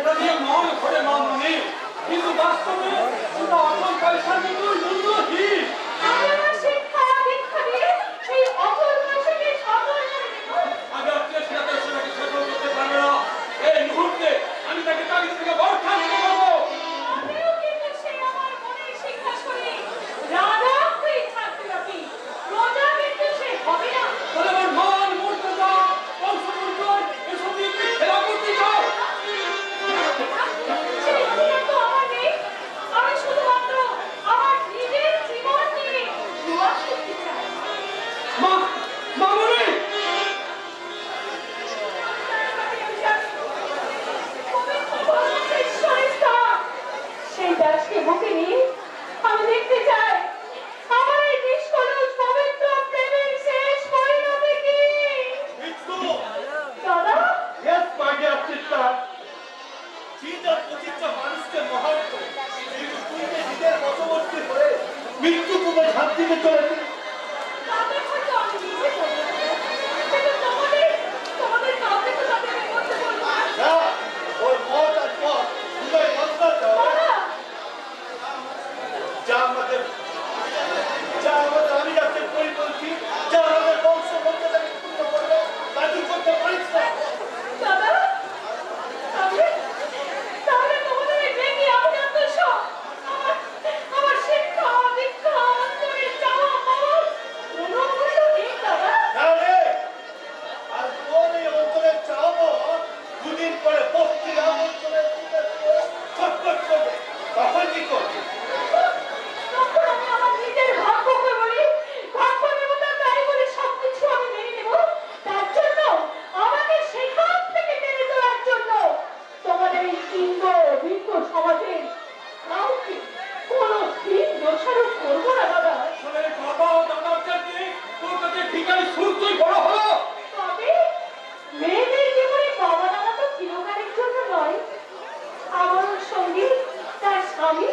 C: এটা দিয়ে মন ভরে মামনি, কিন্তু বাস্তবে ওটা অচল পয়সার মতোই মূল্যহীন।
D: আমি আমার শিক্ষা দীক্ষা দিয়ে সেই অচল পয়সাকে সচল করে দেব।
C: আমি আর চেষ্টা করে সেটাকে সফল করতে পারবো না। এই মুহূর্তে আমি তাকে তাগিদ থেকে বরখাস্ত করবো।
D: আমিও কিন্তু সেই আমার মনের শিক্ষা শুনি রাজা তুই থাকবি নাকি, রোজা কিন্তু সে হবে না।
C: তাহলে আমার মান মর্যাদা বংশপরিচয় এসব নিয়ে তুমি খেলা করতে চাও?
D: সেই অধিকার তো আমার নেই। আমি শুধুমাত্র আমার নিজের জীবন নিয়ে জুয়া খেলতে চাই।
C: মামনি,
D: সেই দাসকে বুকে নিয়ে আমি দেখতে চাই আমার এই নিষ্কলুষ পবিত্র প্রেমের শেষ পরিণতি কি।
A: মৃত্যু।
D: দাদা
A: Yes, my dear sister. চিন্তার প্রতিটা মানুষকে মহান করে। কিন্তু তুই যে নিজের বশবর্তী হয়ে মৃত্যু তুমি ঝাঁপ দিতে চলেছিস।
D: তাদের হয়তো আমি নিজে করবো, কিন্তু তোমাদের কাউকে তো তাদের আমি করতে বলবো না।
A: না, ওর মত আর পথ দুটোই বদলা দাও।
D: দাদা
A: যা আমাদের আমি যাতে করি বলছি, যা আমাদের বংশ মর্যাদাকে পূর্ণ করবে, তা তুই করতে পারিস না।
D: দাদা তাহলে তোমাদের এই বেগি আভিজাত্য সব আমার শিক্ষা দীক্ষা অন্তরের চাওয়া পাওয়ার কোনো মূল্য নেই দাদা।
A: তাহলে আর তোর এই অঞ্চলের চাওয়াবো দুদিন পরে পশ্চিম অঞ্চলের ছটফট করবে, তখন কি করবে?
D: তখন আমি আমার নিজের ভাগ্যকে বলি, ভাগ্য দেবতা তাই বলে সবকিছু আমি মেনে নেব। তার জন্য আমাকে সেখান থেকে টেনে তোলার জন্য তোমাদের এই ইন্দ্র ভিন্ন সমাজের কাউকে কোনো দিন দোষারোপ করবো না দাদা।
C: আসলে বাবা ও দাদার চাইতে তোর কাছে ভিখারি সূর্যই বড় হলো।
D: তবে মেয়েদের জীবনে বাবা দাদা তো চিরকালের জন্য নয়, আমার সঙ্গী তার স্বামী।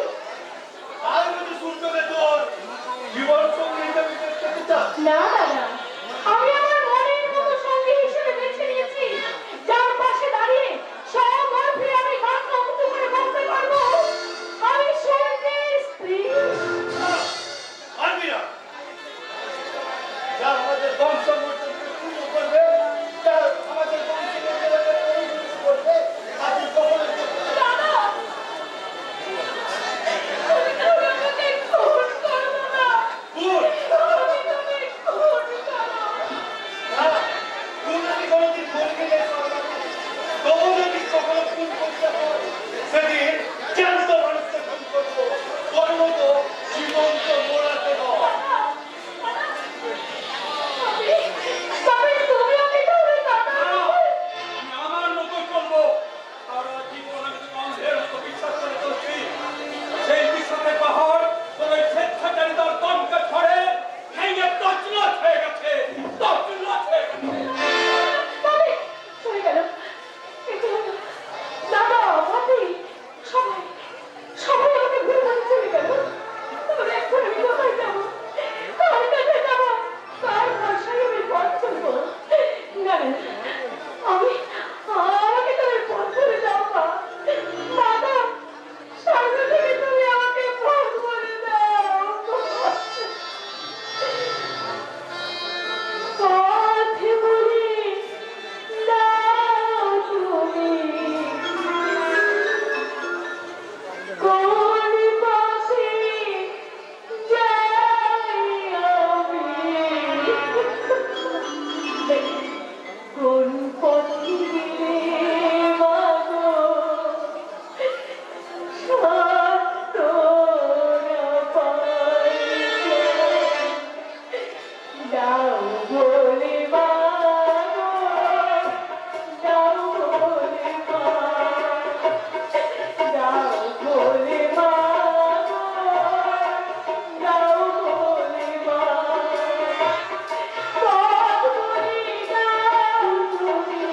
A: আর যদি সূর্যকে তোর জীবন সঙ্গী হিসেবে পেতে চাস,
D: না দাদা, আমি আমার মনের মতো সঙ্গী হিসেবে বেছে নিয়েছি যার পাশে দাঁড়িয়ে সব অর্থে আমি মাথা উঁচু করে বলতে পারবো আমি সূর্যের স্ত্রী।
A: পারবি না। যা আমাদের বংশ মর্যাদাকে পূর্ণ করবে, যা আমাদের বংশ মর্যাদাকে পরিপূর্ণ করবে, আর তুই কখনোই করবি না।
D: দাদা তুমি তো আমাকে খুন করবো না।
A: ভুল।
D: তুমি খুন করো।
A: না, তুই যদি কোনোদিন বলবি না সরকারকে, তবু যদি কখনো খুন করতে হয়, সেদিন জ্যান্ত মানুষকে খুন করবো, তোর মতো জীবন্ত মোড়াতে নয়।
D: তবে তুমি আমাকে ধরে দাদা।
C: আমি আমার মতো করবো। সারা জীবন আমি তোকে অন্ধের মতো বিশ্বাস করে চলছি। সেই বিশ্বাসের পাহাড় তোর ওই স্বেচ্ছাচারিতার দমকে ছড়ে ভেঙে তছনছ হয়ে গেছে, তছনছ হয়ে গেছে।
D: তবে চলে গেল একটু দাদা ভাবি সবাই আমাকে ঘুরে ঘুরে চলে গেল। তবে এখন আমি কোথায় যাবো, কার কাছে যাবো, কার ভরসায় আমি পথ চলবো? না না, আমাকে তুমি পথ করে দাও মা। দাদা সামনে থেকে তুমি আমাকে পথ করে দাও। পথ বলে দাও তুমি, কোন পাশে যাই আমি, কোন পথে গেলে মাগো সত্য না পাই। দাও বলে মাগো, দাও বলে মা, দাও বলে মাগো, দাও বলে মা, পথ বলে দাও তুমি,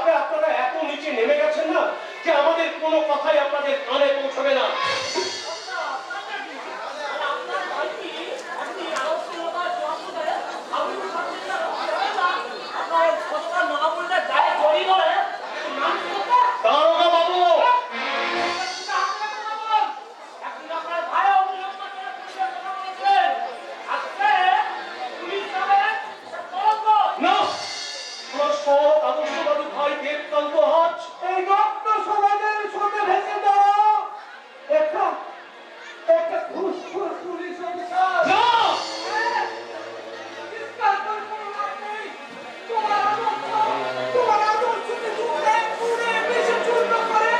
A: চাপে আপনারা এত নিচে নেমে গেছেন না যে আমাদের কোনো কথাই আপনাদের কানে পৌঁছবে না। দারোগা বাবু, না, আমার সৎ আদর্শবাদী ভাই দেবকান্ত আজ
B: এই রক্ত সমাজের সাথে ভেসে দাও একটা একটা ঘুষখোর পুলিশ অফিসার
A: না,
B: তোমার আদর্শকে পুড়ে পুড়ে বেশি চূর্ণ করে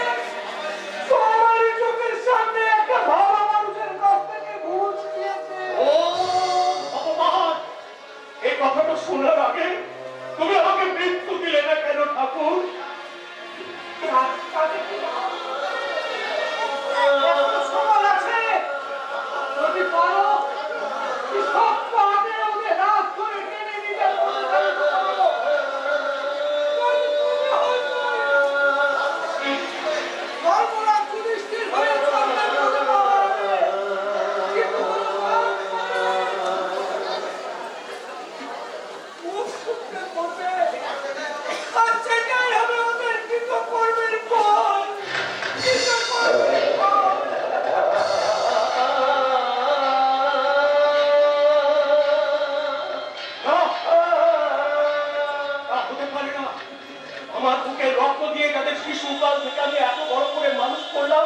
B: তোমারই চোখের সামনে একটা ভালো মানুষের কাছ থেকে ঘুষ নিয়েছে।
A: ও ভগবান, এই কথাটা শোনার আগে তুমি আমাকে মৃত্যু দিলে না কেন ঠাকুর?
B: এখনো সময় আছে, যদি পারো সব পাহাড়ে ওদের রাত করে টেনে নিজের মনে করো। সর্বরা পুলিশটির হয়ে চলতে বলতে পারবে, কিন্তু মুখ শুনতে বলবে, আর সেটাই হবে ওদের কিন্তু কর্মের ফল, কিন্তু কর্মের ফল।
A: না, তা হতে পারে না। আমার বুকে রক্ত দিয়ে যাদের শিশুকাল থেকে আমি এত বড় করে মানুষ করলাম,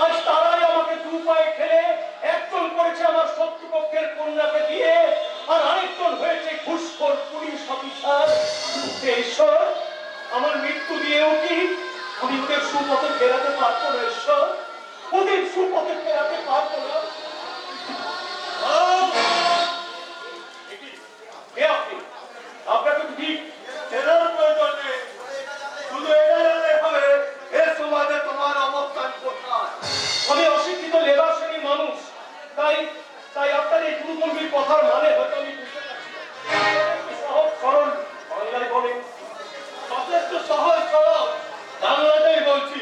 A: আজ তারাই আমাকে দু পায়ে ফেলে একজন করেছে আমার শত্রুপক্ষের কন্যাকে দিয়ে, আর আরেকজন হয়েছে ঘুষখোর পুলিশ অফিসার। হে ঈশ্বর, আমার মৃত্যু দিয়েও কি আমি ওদের সুপথে ফেরাতে পারবো না? ঈশ্বর, ওদের সুপথে ফেরাতে পারবো না। কে আপনি? আপনাকে ঠিক
G: চেনার প্রয়োজন নেই, শুধু এটা জানলে হবে এ সমাজে তোমার অবস্থান কোথায়।
A: আমি অশিক্ষিত লেবার শ্রেণীর মানুষ, তাই তাই আপনার এই গুরুগম্ভীর কথার মানে হয়তো আমি বুঝতে পারছি না। একটু সহজ সরল বাংলায় বলেন।
G: যথেষ্ট সহজ সরল বাংলাটাই বলছি।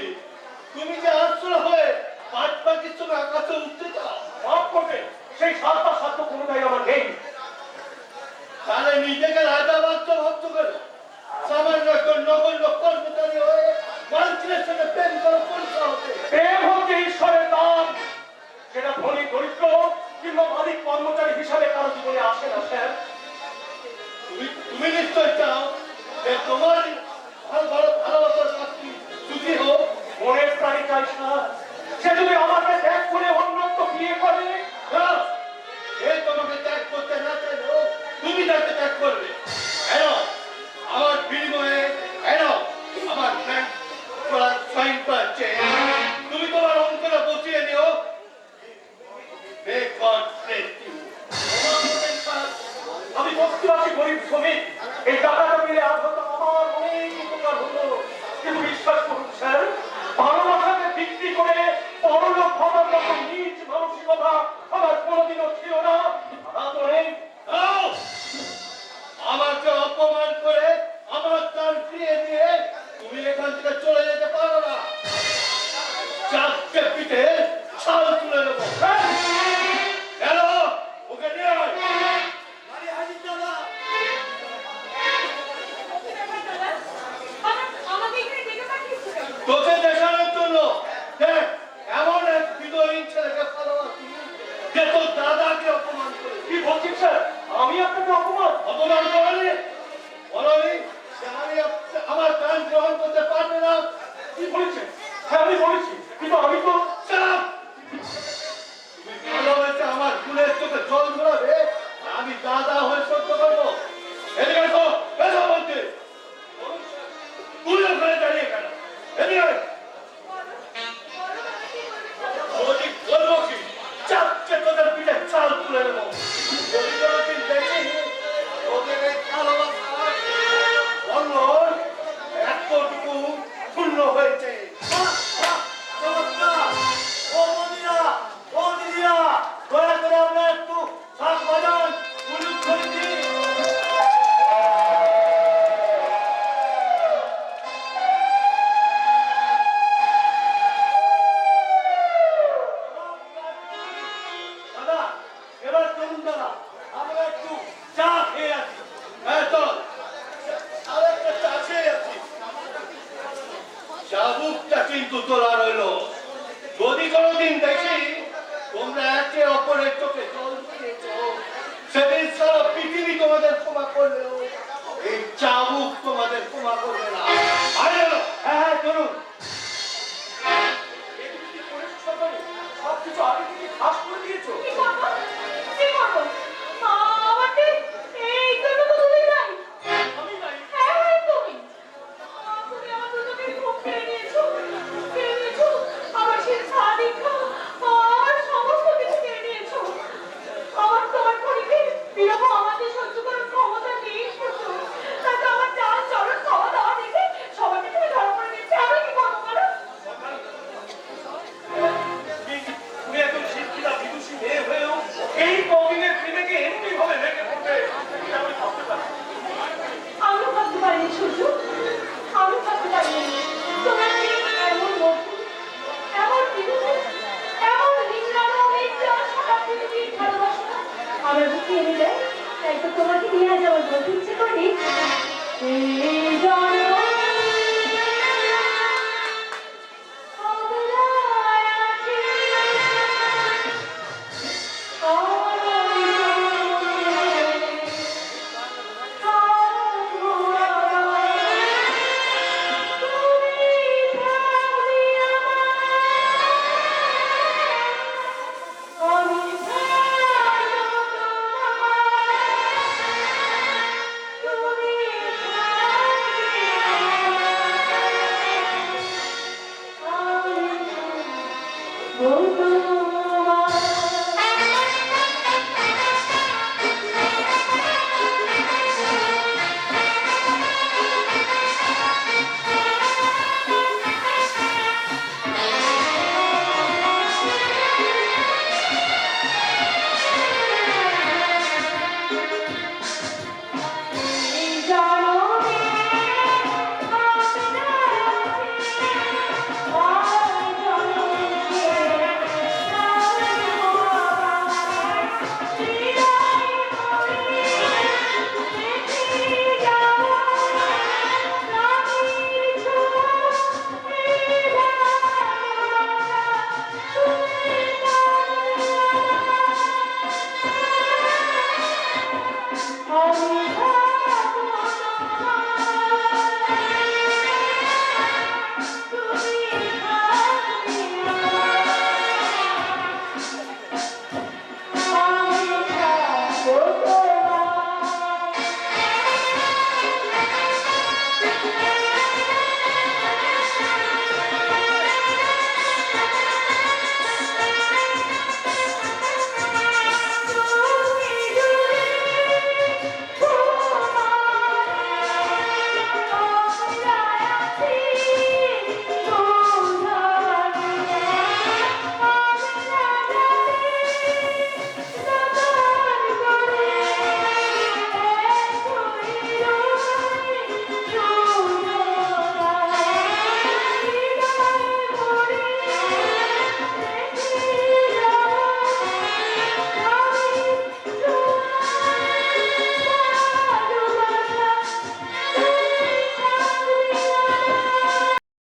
G: তুমি যে আশ্রয় হয়ে পাঁচ পাখির সঙ্গে আকাশে উঠতে চাও,
A: মাফ করবেন, সেই সাতটা সাধ্য কোনোটাই আমার নেই।
G: তাহলে নিজেকে রাজা বাচ্চ ভাবতে করে সামান্য একজন নগণ্য কর্মচারী হয়ে মানসিকের সঙ্গে প্রেম করো কোন সাহসে?
A: প্রেম হচ্ছে ঈশ্বরের দান, সেটা ধনী দরিদ্র কিংবা মালিক কর্মচারী হিসাবে কারো জীবনে আসে না স্যার।
G: তুমি নিশ্চয় চাও যে তোমার ভালোবাসার শাস্তি সুখী হোক।
A: মনের প্রাণী চাই স্যার, সে যদি আমাকে ত্যাগ করে অন্যত্র বিয়ে করে,
G: না, সে তোমাকে ত্যাগ করতে না চাইলেও তুমি তাকে ত্যাগ করবে। কেন? আমার বিনিময়ে কেন আমার ব্যাংক করার সাইন পাচ্ছে তুমি তোমার অঙ্কটা বসিয়ে নিও। May God bless you.
A: আমি বস্তিবাসী গরিব শ্রমিক, এই টাকাটা মিলে আজ হয়তো আমার অনেক উপকার হলো, কিন্তু বিশ্বাস করুন স্যার, ভালোবাসাকে বিক্রি করে পরলোক হবার মতো নিজ মানসিকতা আমার কোনোদিনও ছিল না, আদৌ নেই।
G: নাও, আমাকে অপমান করে আমার প্রাণ ফিরিয়ে দিয়ে তুমি এখান থেকে চলে যেতে পারো না। চারটে পিঠে ছাল তুলে নেবো। কেন? ওকে নিয়ে আয়।
D: আমাকে এখানে ডেকে পাঠিয়েছিল।
G: তোকে দেখানোর জন্য দেখ এমন এক বিদয়ী ছেলেকে ভালোবাসি যে তোর দাদাকে অপমান করে।
A: কি বলছেন স্যার? আমি আপনাকে অপমান?
G: অপমান করনি বলনি যে আমি আমার প্রাণ গ্রহণ করতে পারবে না।
A: কি বলেছেন? হ্যাঁ আমি বলেছি, কিন্তু আমি তো
G: চাপ! তুমি ভালোবেসে আমার ফুলের চোখে জল ধরাবে, আর আমি দাদা হয়ে সহ্য করবো? এদিকে আসো, এসো বলতে। তুই ওখানে দাঁড়িয়ে কেন? এদিকে আয়। বলি বলবো কি? চাপকে তোদের পিঠে চাল তুলে নেবো। যদি কোনোদিন দেখি ওদের এই ভালোবাসা অন্যর এতটুকু শূন্য হয়েছে।
A: নমস্কার, ও মন্দিরা, ও দিদিরা, দয়া করে আমরা একটু শাক বাজান, হলুদ খরিদ্রি
B: করলেও
A: এই চাবুক তোমাদের ক্ষমা করবে না। আরে হ্যাঁ হ্যাঁ চলুন।
E: সবকিছু আগে থেকে ফাঁস করে দিয়েছো।
D: কি করবো? কি করবো? আমার ঠিক এই জন্য তো তুমি নাই।
E: আমি নাই।
D: হ্যাঁ হ্যাঁ তুমি। তুমি আমার দুটোকে খুব কেড়ে নিয়েছো। কেড়ে নিয়েছো। আমার সেই স্বাধীনতা, আমার সমস্ত কিছু কেড়ে নিয়েছো। আমার তোমার পরিবেশ বিরহ আমাদের সহ্য করার ক্ষমতা নেই শুধু। তাতে আমার চাল চরণ খাওয়া দাওয়া দেখে সবাইকে তুমি ধরা পড়ে দিচ্ছে। আমি কি করবো বলো?
E: তুমি একজন শিক্ষিতা বিদুষী মেয়ে হয়েও এই কবিনের প্রেমেকে এমনি ভাবে ভেঙে পড়বে এটা আমি ভাবতে পারি।
D: আমি ভাবতে পারিনি সূর্য, আমি ভাবতে পারিনি তোমার এই এমন মধু, এমন বিরহ, এমন নিংড়ানো নির্যাস সারা পৃথিবীর ভালোবাসা আমার বুকে এনে দেয়। তাই তো তোমাকে নিয়ে আজ আমার বলতে ইচ্ছে করি এই জনম অবলায় আছি,